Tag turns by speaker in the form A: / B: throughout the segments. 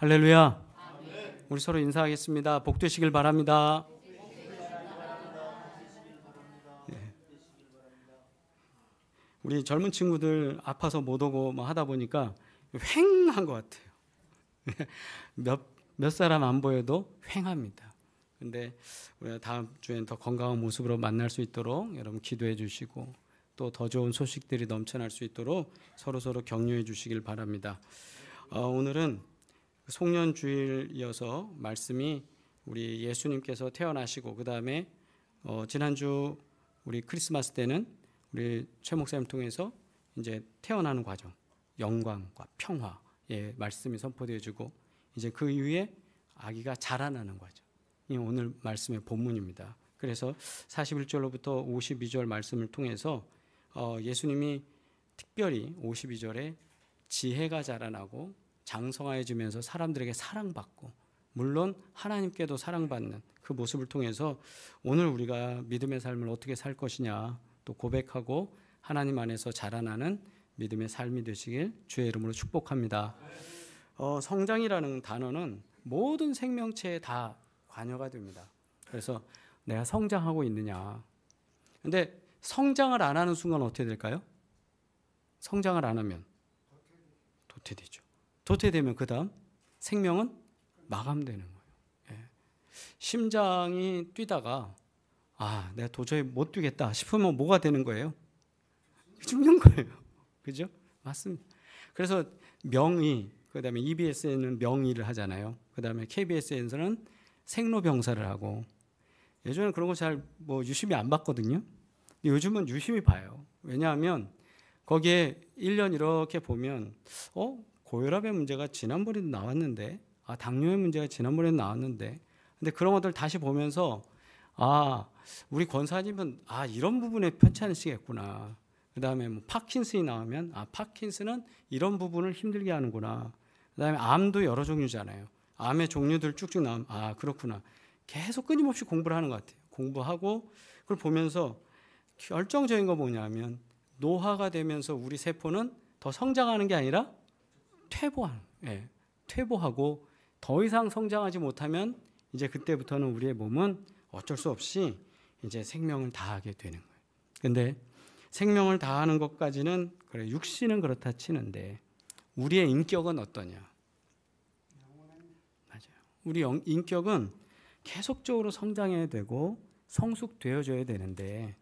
A: 할렐루야. 우리 서로 인사하겠습니다. 복 되시길 바랍니다. 우리 젊은 친구들 아파서 못 오고 뭐 하다 보니까 휑한 것 같아요. 몇 사람 안 보여도 휑합니다. 근데 우리가 다음 주엔 더 건강한 모습으로 만날 수 있도록 여러분 기도해 주시고 또 더 좋은 소식들이 넘쳐날 수 있도록 서로 격려해 주시길 바랍니다. 오늘은 송년주일이어서 말씀이 우리 예수님께서 태어나시고 그 다음에 지난주 우리 크리스마스 때는 우리 최 목사님 통해서 이제 태어나는 과정, 영광과 평화의 말씀이 선포되어지고 이제 그 이후에 아기가 자라나는 과정. 이 오늘 말씀의 본문입니다. 그래서 41절로부터 52절 말씀을 통해서 예수님이 특별히 52절에 지혜가 자라나고 장성하여지면서 사람들에게 사랑받고 물론 하나님께도 사랑받는 그 모습을 통해서 오늘 우리가 믿음의 삶을 어떻게 살 것이냐 또 고백하고 하나님 안에서 자라나는 믿음의 삶이 되시길 주의 이름으로 축복합니다. 성장이라는 단어는 모든 생명체에 다 관여가 됩니다. 그래서 내가 성장하고 있느냐. 근데 성장을 안 하는 순간 어떻게 될까요? 성장을 안 하면 도태되죠. 도태되면 그 다음 생명은 마감되는 거예요. 예. 심장이 뛰다가 내가 도저히 못 뛰겠다 싶으면 뭐가 되는 거예요? 죽는 거예요. 그죠? 맞습니다. 그래서 명의, 그 다음에 EBS에는 명의를 하잖아요. 그 다음에 KBS에서는 생로병사를 하고 예전에는 그런 거 잘 유심히 안 봤거든요. 근데 요즘은 유심히 봐요. 왜냐하면 거기에 1년 이렇게 보면 고혈압의 문제가 지난번에도 나왔는데 당뇨의 문제가 지난번에도 나왔는데 근데 그런 것들 다시 보면서 우리 권사님은 이런 부분에 편찮으시겠구나. 그 다음에 파킨슨이 나오면 파킨슨은 이런 부분을 힘들게 하는구나. 그 다음에 암도 여러 종류잖아요. 암의 종류들 쭉쭉 나오면 그렇구나. 계속 끊임없이 공부를 하는 것 같아요. 공부하고 그걸 보면서 결정적인 거 뭐냐면 노화가 되면서 우리 세포는 더 성장하는 게 아니라 퇴보하고 더 이상 성장하지 못하면 이제 그때부터는 우리의 몸은 어쩔 수 없이 이제 생명을 다하게 되는 거예요. 근데 생명을 다하는 것까지는 그래 육신은 그렇다 치는데 우리의 인격은 어떠냐? 맞아요. 우리 인격은 계속적으로 성장해야 되고 성숙되어져야 되는데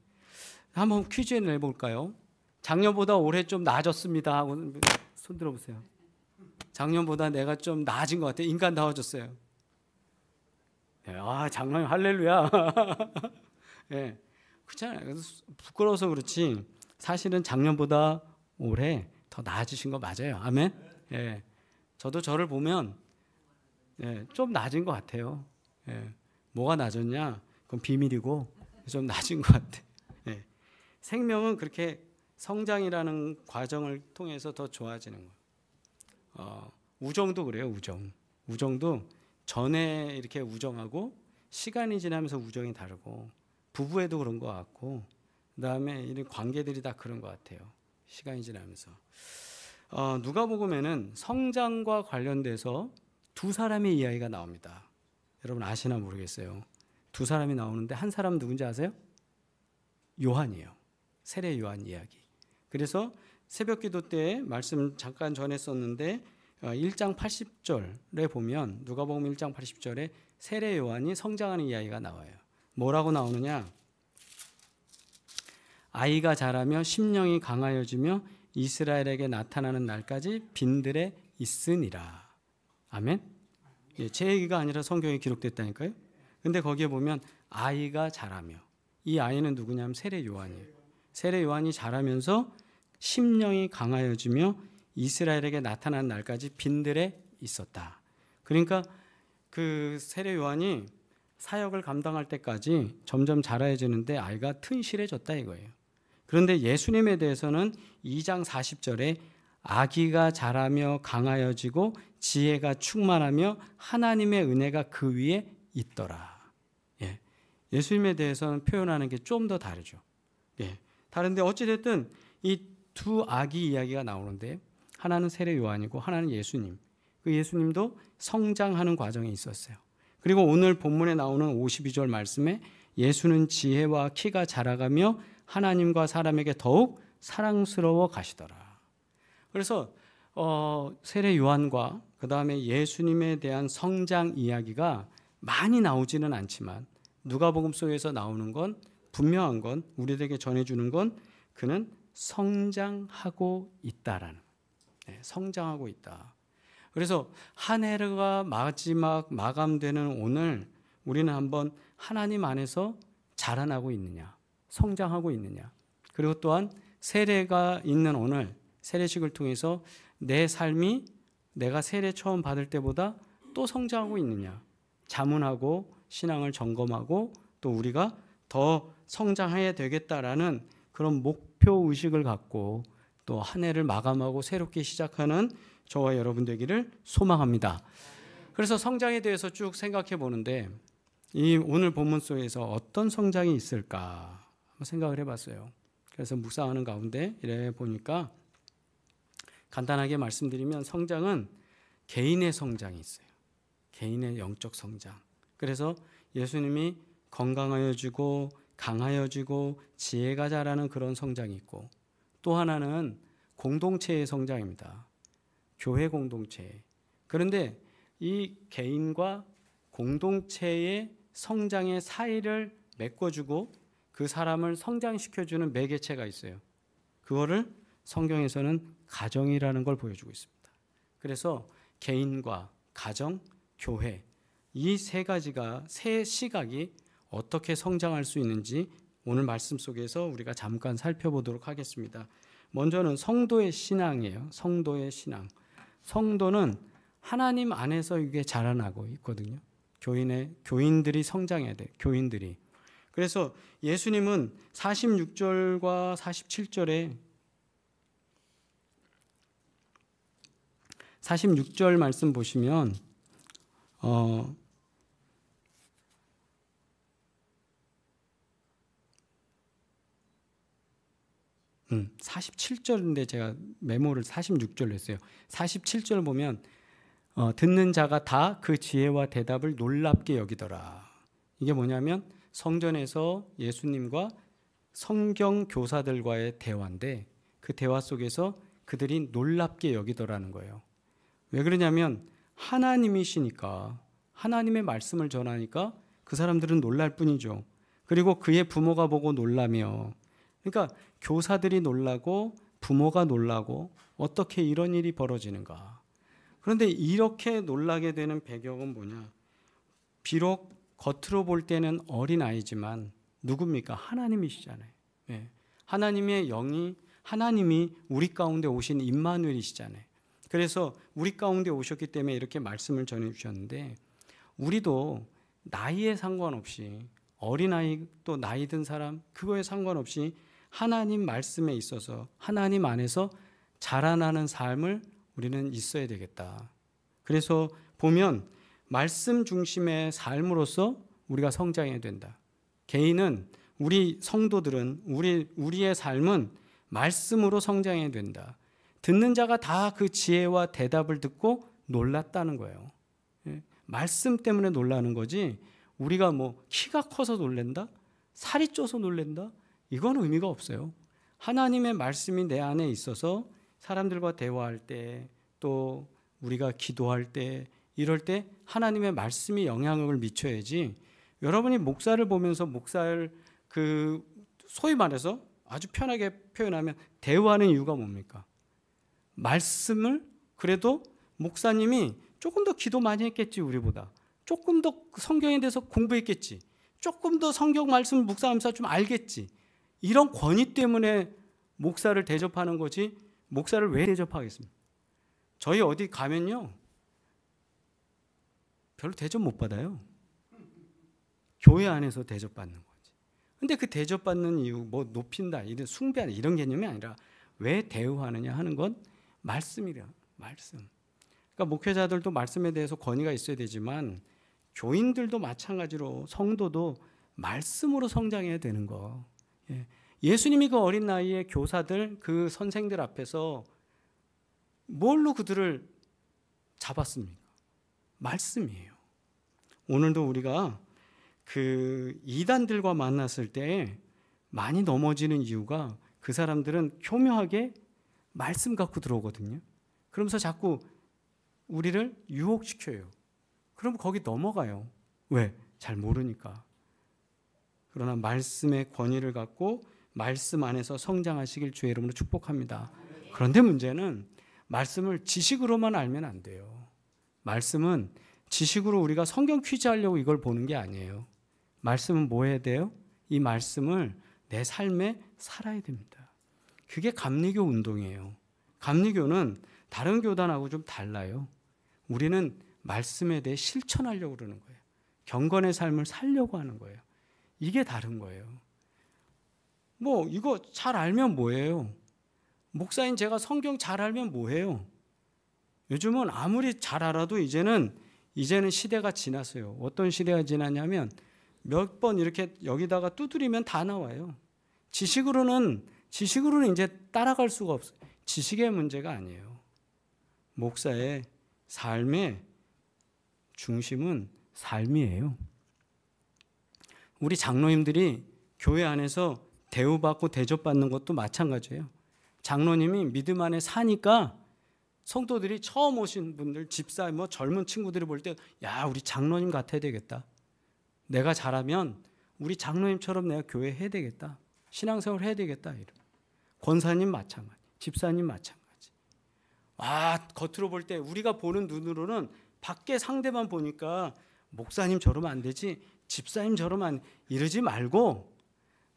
A: 한번 퀴즈 내볼까요? 작년보다 올해 좀 나아졌습니다 하고 손 들어보세요. 작년보다 내가 좀 나아진 것 같아요. 인간다워졌어요. 장로님 할렐루야. 예, 그렇잖아요. 부끄러워서 그렇지 사실은 작년보다 올해 더 나아지신 거 맞아요. 아멘. 예, 저도 저를 보면 좀 나아진 것 같아요. 예, 뭐가 나아졌냐? 그건 비밀이고 좀 나아진 것 같아. 예, 생명은 그렇게 성장이라는 과정을 통해서 더 좋아지는 거예요. 우정도 그래요. 우정도 전에 이렇게 우정하고 시간이 지나면서 우정이 다르고 부부에도 그런 것 같고 그다음에 이런 관계들이 다 그런 것 같아요. 시간이 지나면서 누가복음에는 성장과 관련돼서 두 사람의 이야기가 나옵니다. 여러분 아시나 모르겠어요. 두 사람이 나오는데 한 사람은 누군지 아세요? 요한이에요. 세례 요한 이야기. 그래서 새벽기도 때 말씀 잠깐 전했었는데 1장 80절에 보면 누가복음 1장 80절에 세례 요한이 성장하는 이야기가 나와요. 뭐라고 나오느냐? 아이가 자라며 심령이 강하여지며 이스라엘에게 나타나는 날까지 빈들에 있으니라. 아멘. 제 얘기가 아니라 성경에 기록됐다니까요. 근데 거기에 보면 아이가 자라며 이 아이는 누구냐면 세례 요한이에요. 세례 요한이 자라면서 심령이 강하여지며 이스라엘에게 나타난 날까지 빈들에 있었다. 그러니까 그 세례 요한이 사역을 감당할 때까지 점점 자라해지는데 아이가 튼실해졌다 이거예요. 그런데 예수님에 대해서는 2장 40절에 아기가 자라며 강하여지고 지혜가 충만하며 하나님의 은혜가 그 위에 있더라. 예수님에 대해서는 표현하는 게 좀 더 다르죠. 다른데 어찌됐든 이 두 아기 이야기가 나오는데 하나는 세례 요한이고 하나는 예수님. 그 예수님도 성장하는 과정이 있었어요. 그리고 오늘 본문에 나오는 52절 말씀에 예수는 지혜와 키가 자라가며 하나님과 사람에게 더욱 사랑스러워 가시더라. 그래서 세례 요한과 그 다음에 예수님에 대한 성장 이야기가 많이 나오지는 않지만 누가복음 속에서 나오는 건 분명한 건 우리에게 전해주는 건 그는 성장하고 있다라는 성장하고 있다. 그래서 한 해가 마지막 마감되는 오늘 우리는 한번 하나님 안에서 자라나고 있느냐, 성장하고 있느냐, 그리고 또한 세례가 있는 오늘 세례식을 통해서 내 삶이 내가 세례 처음 받을 때보다 또 성장하고 있느냐, 자문하고 신앙을 점검하고 또 우리가 더 성장해야 되겠다라는 그런 목표 의식을 갖고 또 한 해를 마감하고 새롭게 시작하는 저와 여러분 되기를 소망합니다. 그래서 성장에 대해서 쭉 생각해 보는데 이 오늘 본문 속에서 어떤 성장이 있을까 한번 생각을 해봤어요. 그래서 묵상하는 가운데 이래 보니까 간단하게 말씀드리면 성장은 개인의 성장이 있어요. 개인의 영적 성장. 그래서 예수님이 건강하여지고 강하여지고 지혜가 자라는 그런 성장이 있고 또 하나는 공동체의 성장입니다. 교회 공동체. 그런데 이 개인과 공동체의 성장의 사이를 메꿔주고 그 사람을 성장시켜주는 매개체가 있어요. 그거를 성경에서는 가정이라는 걸 보여주고 있습니다. 그래서 개인과 가정, 교회 이 세 가지가 세 시각이 어떻게 성장할 수 있는지 오늘 말씀 속에서 우리가 잠깐 살펴보도록 하겠습니다. 먼저는 성도의 신앙이에요. 성도의 신앙. 성도는 하나님 안에서 이게 자라나고 있거든요. 교인들이 성장해야 돼요. 교인들이. 그래서 예수님은 46절과 47절에 46절 말씀 보시면 47절인데 제가 메모를 46절로 했어요. 47절 보면 듣는 자가 다 그 지혜와 대답을 놀랍게 여기더라. 이게 뭐냐면 성전에서 예수님과 성경 교사들과의 대화인데 그 대화 속에서 그들이 놀랍게 여기더라는 거예요. 왜 그러냐면 하나님이시니까 하나님의 말씀을 전하니까 그 사람들은 놀랄 뿐이죠. 그리고 그의 부모가 보고 놀라며 그러니까 교사들이 놀라고 부모가 놀라고 어떻게 이런 일이 벌어지는가. 그런데 이렇게 놀라게 되는 배경은 뭐냐. 비록 겉으로 볼 때는 어린아이지만 누굽니까? 하나님이시잖아요. 네. 하나님의 영이 하나님이 우리 가운데 오신 임마누엘이시잖아요. 그래서 우리 가운데 오셨기 때문에 이렇게 말씀을 전해주셨는데 우리도 나이에 상관없이 어린아이 또 나이 든 사람 그거에 상관없이 하나님 말씀에 있어서 하나님 안에서 자라나는 삶을 우리는 있어야 되겠다. 그래서 보면 말씀 중심의 삶으로서 우리가 성장해야 된다. 개인은 우리 성도들은 우리의 삶은 말씀으로 성장해야 된다. 듣는 자가 다 그 지혜와 대답을 듣고 놀랐다는 거예요. 말씀 때문에 놀라는 거지 우리가 뭐 키가 커서 놀란다? 살이 쪄서 놀란다? 이건 의미가 없어요. 하나님의 말씀이 내 안에 있어서 사람들과 대화할 때 또 우리가 기도할 때 이럴 때 하나님의 말씀이 영향력을 미쳐야지 여러분이 목사를 보면서 목사를 소위 말해서 아주 편하게 표현하면 대화하는 이유가 뭡니까? 말씀을 그래도 목사님이 조금 더 기도 많이 했겠지 우리보다 조금 더 성경에 대해서 공부했겠지 조금 더 성경 말씀을 묵상하면서 좀 알겠지 이런 권위 때문에 목사를 대접하는 거지 목사를 왜 대접하겠습니까? 저희 어디 가면요 별로 대접 못 받아요. 교회 안에서 대접받는 거지. 근데 그 대접받는 이유 뭐 높인다 이런 숭배하는 이런 개념이 아니라 왜 대우하느냐 하는 건 말씀이래요. 말씀. 그러니까 목회자들도 말씀에 대해서 권위가 있어야 되지만 교인들도 마찬가지로 성도도 말씀으로 성장해야 되는 거. 예수님이 그 어린 나이에 교사들 그 선생들 앞에서 뭘로 그들을 잡았습니까? 말씀이에요. 오늘도 우리가 그 이단들과 만났을 때 많이 넘어지는 이유가 그 사람들은 교묘하게 말씀 갖고 들어오거든요. 그러면서 자꾸 우리를 유혹시켜요. 그럼 거기 넘어가요. 왜? 잘 모르니까. 그러나 말씀의 권위를 갖고 말씀 안에서 성장하시길 주의 이름으로 축복합니다. 그런데 문제는 말씀을 지식으로만 알면 안 돼요. 말씀은 지식으로 우리가 성경 퀴즈 하려고 이걸 보는 게 아니에요. 말씀은 뭐 해야 돼요? 이 말씀을 내 삶에 살아야 됩니다. 그게 감리교 운동이에요. 감리교는 다른 교단하고 좀 달라요. 우리는 말씀에 대해 실천하려고 그러는 거예요. 경건의 삶을 살려고 하는 거예요. 이게 다른 거예요. 뭐 이거 잘 알면 뭐예요? 목사인 제가 성경 잘 알면 뭐해요? 요즘은 아무리 잘 알아도 이제는 시대가 지났어요. 어떤 시대가 지났냐면 몇 번 이렇게 여기다가 두드리면 다 나와요. 지식으로는 이제 따라갈 수가 없어요. 지식의 문제가 아니에요. 목사의 삶의 중심은 삶이에요. 우리 장로님들이 교회 안에서 대우받고 대접받는 것도 마찬가지예요. 장로님이 믿음 안에 사니까 성도들이 처음 오신 분들, 집사, 젊은 친구들이 볼 때, 야, 우리 장로님 같아야 되겠다. 내가 잘하면 우리 장로님처럼 내가 교회 해야 되겠다. 신앙생활 해야 되겠다. 이런. 권사님 마찬가지, 집사님 마찬가지. 겉으로 볼 때 우리가 보는 눈으로는 밖에 상대만 보니까 목사님 저러면 안 되지, 집사님 저러면 이러지 말고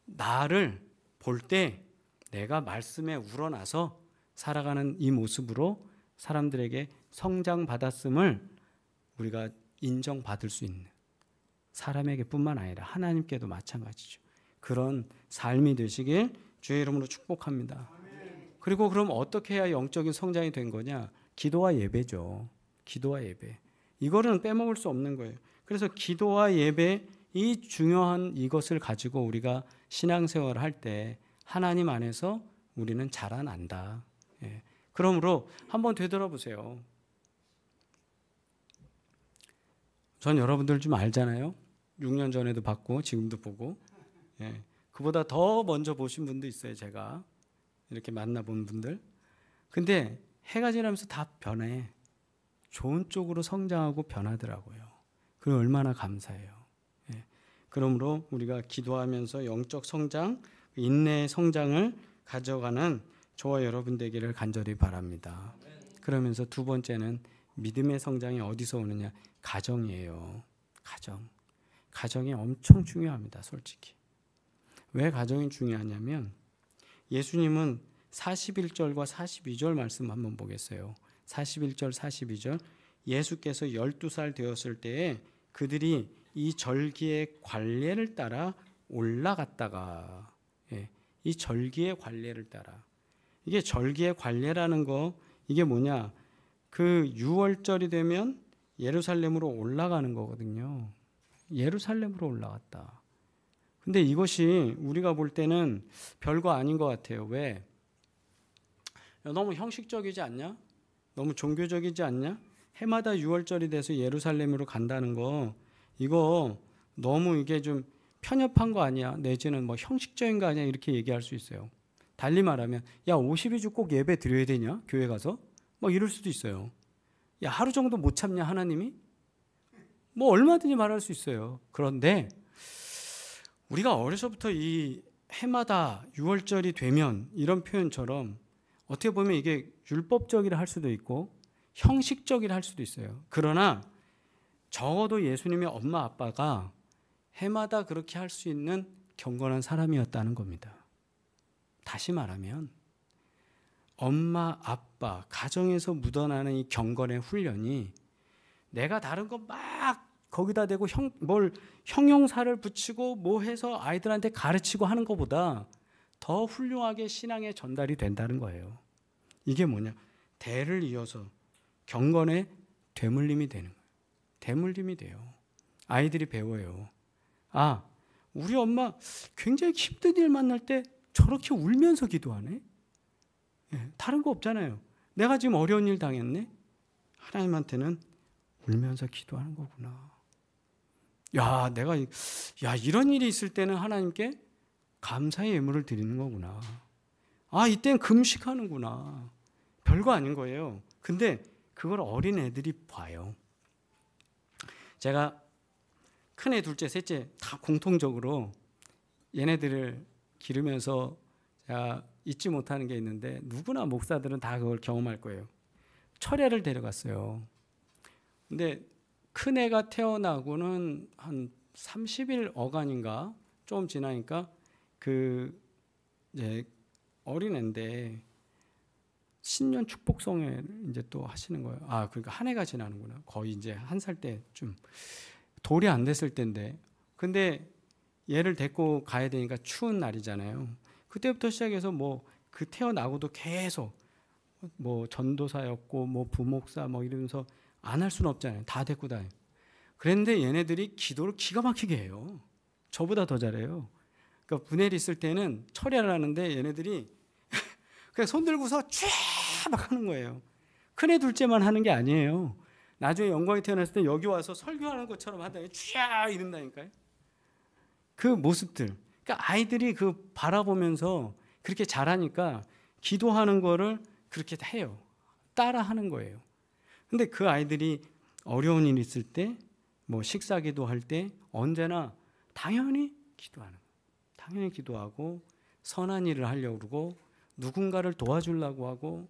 A: 나를 볼 때 내가 말씀에 우러나서 살아가는 이 모습으로 사람들에게 성장받았음을 우리가 인정받을 수 있는, 사람에게 뿐만 아니라 하나님께도 마찬가지죠. 그런 삶이 되시길 주의 이름으로 축복합니다. 그리고 그럼 어떻게 해야 영적인 성장이 된 거냐? 기도와 예배죠. 기도와 예배. 이거는 빼먹을 수 없는 거예요. 그래서 기도와 예배, 이 중요한 이것을 가지고 우리가 신앙생활을 할 때 하나님 안에서 우리는 자라난다. 예. 그러므로 한번 되돌아보세요. 전 여러분들 좀 알잖아요. 6년 전에도 봤고 지금도 보고. 예. 그보다 더 먼저 보신 분도 있어요. 제가 이렇게 만나본 분들. 근데 해가 지나면서 다 변해. 좋은 쪽으로 성장하고 변하더라고요. 그게 얼마나 감사해요. 예. 그러므로 우리가 기도하면서 영적 성장, 인내의 성장을 가져가는 저와 여러분 되기를 간절히 바랍니다. 그러면서 두 번째는 믿음의 성장이 어디서 오느냐? 가정이에요. 가정이 엄청 중요합니다. 솔직히. 왜 가정이 중요하냐면 예수님은 41절과 42절 말씀 한번 보겠어요. 41절 42절 예수께서 12살 되었을 때에 그들이 이 절기의 관례를 따라 올라갔다가, 이 절기의 관례를 따라, 이게 절기의 관례라는 거, 이게 뭐냐, 그 6월절이 되면 예루살렘으로 올라가는 거거든요. 예루살렘으로 올라갔다. 근데 이것이 우리가 볼 때는 별거 아닌 것 같아요. 왜? 너무 형식적이지 않냐? 너무 종교적이지 않냐? 해마다 6월절이 돼서 예루살렘으로 간다는 거, 이거 너무 이게 좀 편협한 거 아니야? 내지는 뭐 형식적인 거 아니야? 이렇게 얘기할 수 있어요. 달리 말하면, 야, 52주 꼭 예배 드려야 되냐? 교회 가서? 뭐 이럴 수도 있어요. 야, 하루 정도 못 참냐, 하나님이? 뭐 얼마든지 말할 수 있어요. 그런데 우리가 어려서부터 이 해마다 6월절이 되면 이런 표현처럼 어떻게 보면 이게 율법적이라 할 수도 있고 형식적이라 할 수도 있어요. 그러나 적어도 예수님의 엄마 아빠가 해마다 그렇게 할 수 있는 경건한 사람이었다는 겁니다. 다시 말하면 엄마 아빠 가정에서 묻어나는 이 경건의 훈련이 내가 다른 거 막 거기다 대고 형용사를 붙이고 뭐 해서 아이들한테 가르치고 하는 것보다 더 훌륭하게 신앙에 전달이 된다는 거예요. 이게 뭐냐? 대를 이어서 경건의 되물림이 되는 거예요. 되물림이 돼요. 아이들이 배워요. 아, 우리 엄마 굉장히 힘든 일 만날 때 저렇게 울면서 기도하네? 다른 거 없잖아요. 내가 지금 어려운 일 당했네? 하나님한테는 울면서 기도하는 거구나. 야, 이런 일이 있을 때는 하나님께 감사의 예물을 드리는 거구나. 아, 이땐 금식하는구나. 별거 아닌 거예요. 근데 그걸 어린 애들이 봐요. 제가 큰애, 둘째, 셋째 다 공통적으로 얘네들을 기르면서 제가 잊지 못하는 게 있는데, 누구나 목사들은 다 그걸 경험할 거예요. 철야를 데려갔어요. 근데 큰애가 태어나고는 한 30일 어간인가 좀 지나니까 이제 어린애인데 신년 축복성회를 이제 또 하시는 거예요. 아, 그러니까 한 해가 지나는구나. 거의 이제 1살 때쯤, 돌이 안 됐을 때인데, 근데 얘를 데리고 가야 되니까 추운 날이잖아요. 그때부터 시작해서 그 태어나고도 계속 전도사였고 부목사 이러면서 안 할 수는 없잖아요. 다 데리고 다녀요. 그런데 얘네들이 기도를 기가 막히게 해요. 저보다 더 잘해요. 그러니까 분해를 있을 때는 철야를 하는데 얘네들이 그냥 손 들고서 쫙 막 하는 거예요. 큰애 둘째만 하는 게 아니에요. 나중에 영광이 태어났을 때 여기 와서 설교하는 것처럼 하다가 쫙 이런다니까요. 그 모습들. 그러니까 아이들이 바라보면서 그렇게 잘하니까 기도하는 거를 그렇게 해요. 따라 하는 거예요. 근데 그 아이들이 어려운 일 있을 때, 식사 기도할 때 언제나 당연히 기도하는 거예요. 당연히 기도하고 선한 일을 하려고 그러고 누군가를 도와주려고 하고.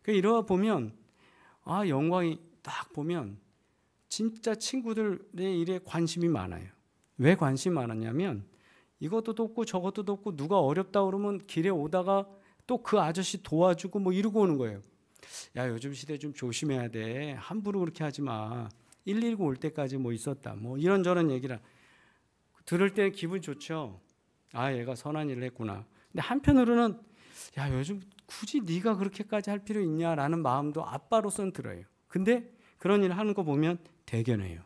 A: 이러다 보면 영광이 딱 보면 진짜 친구들의 일에 관심이 많아요. 왜 관심이 많았냐면 이것도 돕고 저것도 돕고, 누가 어렵다 그러면 길에 오다가 또 그 아저씨 도와주고 이러고 오는 거예요. 야, 요즘 시대 좀 조심해야 돼. 함부로 그렇게 하지 마. 119 올 때까지 있었다. 이런저런 얘기를 들을 때 기분 좋죠. 아, 얘가 선한 일을 했구나. 근데 한편으로는 야, 요즘 굳이 네가 그렇게까지 할 필요 있냐라는 마음도 아빠로서는 들어요. 근데 그런 일을 하는 거 보면 대견해요.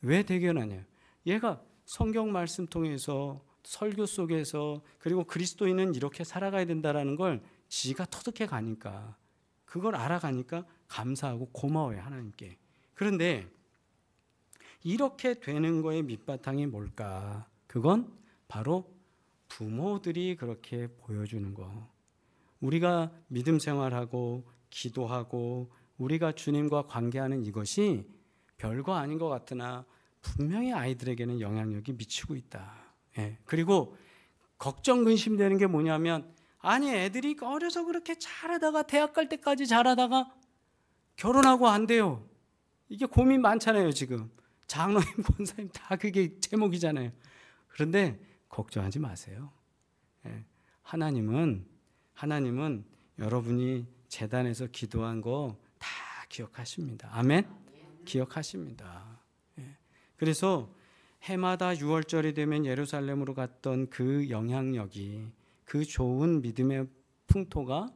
A: 왜 대견하냐? 얘가 성경 말씀 통해서, 설교 속에서, 그리고 그리스도인은 이렇게 살아가야 된다라는 걸 지가 터득해 가니까, 그걸 알아가니까 감사하고 고마워요, 하나님께. 그런데 이렇게 되는 거의 밑바탕이 뭘까? 그건 바로 부모들이 그렇게 보여주는 거. 우리가 믿음 생활하고 기도하고 우리가 주님과 관계하는 이것이 별거 아닌 것 같으나 분명히 아이들에게는 영향력이 미치고 있다. 그리고 걱정 근심되는 게 뭐냐면, 아니, 애들이 어려서 그렇게 잘하다가 대학 갈 때까지 잘하다가 결혼하고 안 돼요. 이게 고민 많잖아요. 지금 장로님, 권사님 다 그게 제목이잖아요. 그런데 걱정하지 마세요. 하나님은 여러분이 제단에서 기도한 거 다 기억하십니다. 아멘? 기억하십니다. 그래서 해마다 6월절이 되면 예루살렘으로 갔던 그 영향력이, 그 좋은 믿음의 풍토가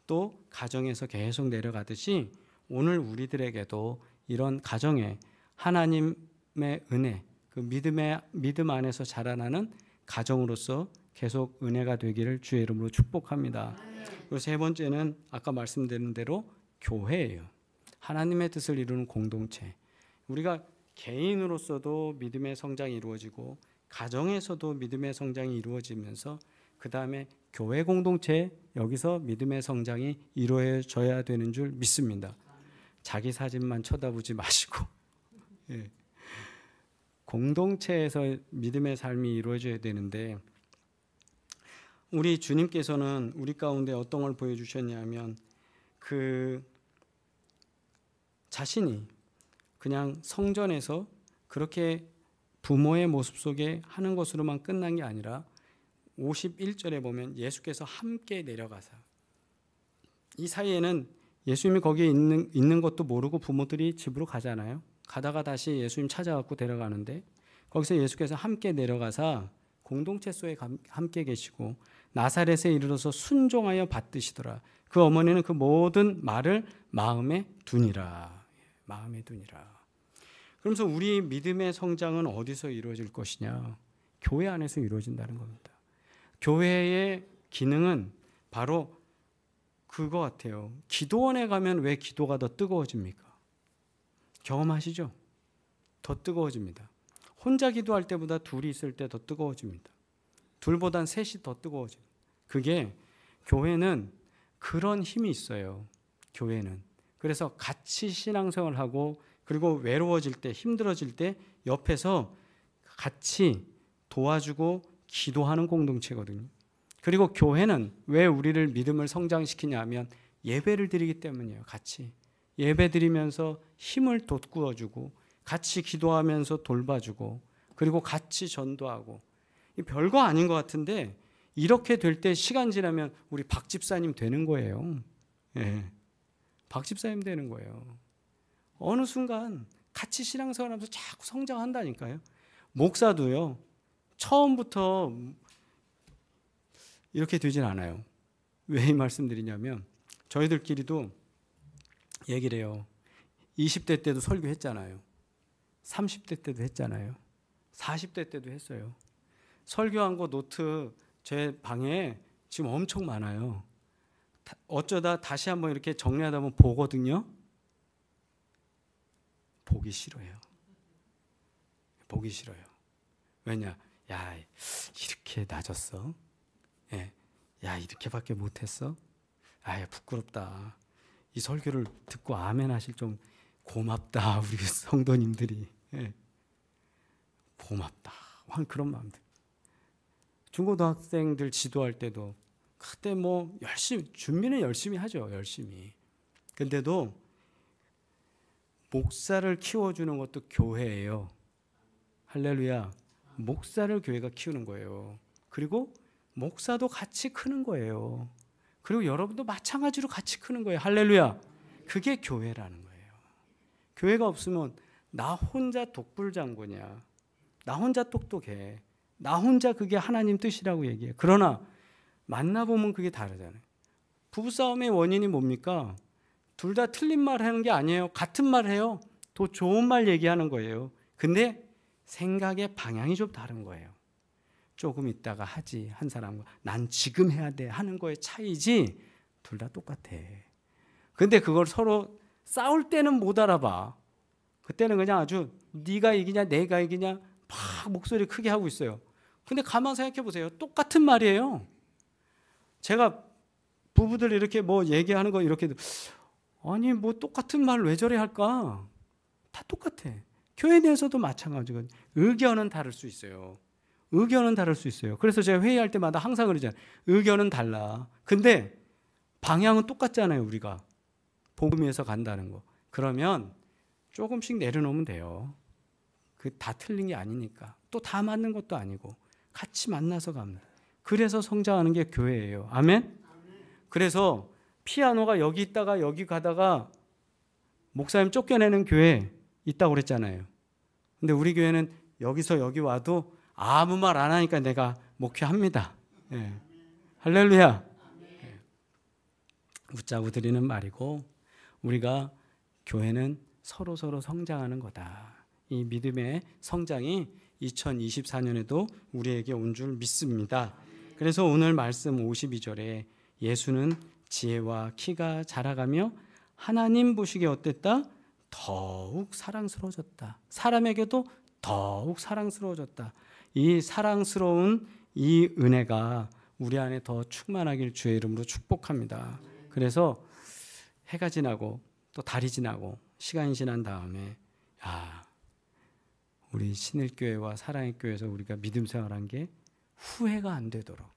A: 또 가정에서 계속 내려가듯이 오늘 우리들에게도 이런 가정에 하나님의 은혜, 그 믿음 안에서 자라나는 가정으로서 계속 은혜가 되기를 주의 이름으로 축복합니다. 그리고 세 번째는 아까 말씀드린 대로 교회예요. 하나님의 뜻을 이루는 공동체. 우리가 개인으로서도 믿음의 성장이 이루어지고 가정에서도 믿음의 성장이 이루어지면서 그 다음에 교회 공동체, 여기서 믿음의 성장이 이루어져야 되는 줄 믿습니다. 자기 사진만 쳐다보지 마시고 공동체에서 믿음의 삶이 이루어져야 되는데, 우리 주님께서는 우리 가운데 어떤 걸 보여주셨냐면, 자신이 그냥 성전에서 그렇게 부모의 모습 속에 하는 것으로만 끝난 게 아니라 51절에 보면 예수께서 함께 내려가사, 이 사이에는 예수님이 거기에 있는 것도 모르고 부모들이 집으로 가잖아요. 가다가 다시 예수님 찾아갖고 데려가는데, 거기서 예수께서 함께 내려가사 공동체 속에 함께 계시고 나사렛에 이르러서 순종하여 받드시더라. 그 어머니는 그 모든 말을 마음에 두니라. 그러면서 우리 믿음의 성장은 어디서 이루어질 것이냐? 교회 안에서 이루어진다는 겁니다. 교회의 기능은 바로 그거 같아요. 기도원에 가면 왜 기도가 더 뜨거워집니까? 경험하시죠? 더 뜨거워집니다. 혼자 기도할 때보다 둘이 있을 때 더 뜨거워집니다. 둘보단 셋이 더 뜨거워집니다. 그게 교회는 그런 힘이 있어요. 교회는. 그래서 같이 신앙생활을 하고 그리고 외로워질 때 힘들어질 때 옆에서 같이 도와주고 기도하는 공동체거든요. 그리고 교회는 왜 우리를 믿음을 성장시키냐 하면 예배를 드리기 때문이에요. 같이 예배 드리면서 힘을 돋구어주고 같이 기도하면서 돌봐주고 그리고 같이 전도하고 별거 아닌 것 같은데 이렇게 될 때 시간 지나면 우리 박 집사님 되는 거예요. 예, 박 집사님 되는 거예요. 어느 순간 같이 신앙생활하면서 자꾸 성장한다니까요. 목사도요. 처음부터 이렇게 되진 않아요. 왜 이 말씀드리냐면 저희들끼리도 얘기를 해요. 20대 때도 설교했잖아요. 30대 때도 했잖아요. 40대 때도 했어요. 설교한 거 노트 제 방에 지금 엄청 많아요. 어쩌다 다시 한번 이렇게 정리하다 보면 보거든요. 보기 싫어요. 보기 싫어요. 왜냐? 야, 이렇게 낮았어? 예. 야, 이렇게밖에 못했어? 아, 부끄럽다. 이 설교를 듣고 아멘 하실 좀 고맙다. 우리 성도님들이. 예. 고맙다. 그런 마음들. 중고등학생들 지도할 때도 그때 뭐 열심히 준비는 열심히 하죠. 열심히. 근데도 목사를 키워주는 것도 교회예요. 할렐루야. 목사를 교회가 키우는 거예요. 그리고 목사도 같이 크는 거예요. 그리고 여러분도 마찬가지로 같이 크는 거예요. 할렐루야. 그게 교회라는 거예요. 교회가 없으면 나 혼자 독불장군이야. 나 혼자 똑똑해. 나 혼자 그게 하나님 뜻이라고 얘기해. 그러나 만나보면 그게 다르잖아요. 부부싸움의 원인이 뭡니까? 둘 다 틀린 말 하는 게 아니에요. 같은 말 해요. 더 좋은 말 얘기하는 거예요. 근데 생각의 방향이 좀 다른 거예요. 조금 있다가 하지 한 사람과 난 지금 해야 돼 하는 거의 차이지 둘 다 똑같아. 근데 그걸 서로 싸울 때는 못 알아봐. 그때는 그냥 아주 네가 이기냐 내가 이기냐 막 목소리 크게 하고 있어요. 근데 가만 생각해 보세요. 똑같은 말이에요. 제가 부부들 이렇게 뭐 얘기하는 거 이렇게 아니 뭐 똑같은 말 왜 저래 할까? 다 똑같아. 교회 내에서도 마찬가지거든요. 의견은 다를 수 있어요. 의견은 다를 수 있어요. 그래서 제가 회의할 때마다 항상 그러잖아요. 의견은 달라. 근데 방향은 똑같잖아요. 우리가 복음 위해서 간다는 거. 그러면 조금씩 내려놓으면 돼요. 그 다 틀린 게 아니니까. 또 다 맞는 것도 아니고 같이 만나서 갑니다. 그래서 성장하는 게 교회예요. 아멘? 그래서 피아노가 여기 있다가 여기 가다가 목사님 쫓겨내는 교회 있다고 그랬잖아요. 근데 우리 교회는 여기서 여기 와도 아무 말 안 하니까 내가 목회합니다. 예. 할렐루야. 예. 웃자고 드리는 말이고 우리가 교회는 서로 성장하는 거다. 이 믿음의 성장이 2024년에도 우리에게 온 줄 믿습니다. 그래서 오늘 말씀 52절에 예수는 지혜와 키가 자라가며 하나님 보시기에 어땠다? 더욱 사랑스러워졌다. 사람에게도 더욱 사랑스러워졌다. 이 사랑스러운 이 은혜가 우리 안에 더 충만하길 주의 이름으로 축복합니다. 그래서 해가 지나고 또 달이 지나고 시간이 지난 다음에 우리 신일교회와 사랑의 교회에서 우리가 믿음 생활한 게 후회가 안 되도록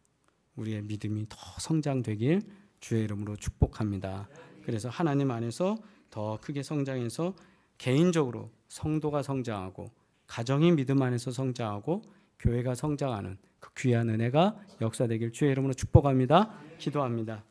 A: 우리의 믿음이 더 성장되길 주의 이름으로 축복합니다. 그래서 하나님 안에서 더 크게 성장해서 개인적으로 성도가 성장하고 가정이 믿음 안에서 성장하고 교회가 성장하는 그 귀한 은혜가 역사되길 주의 이름으로 축복합니다. 기도합니다.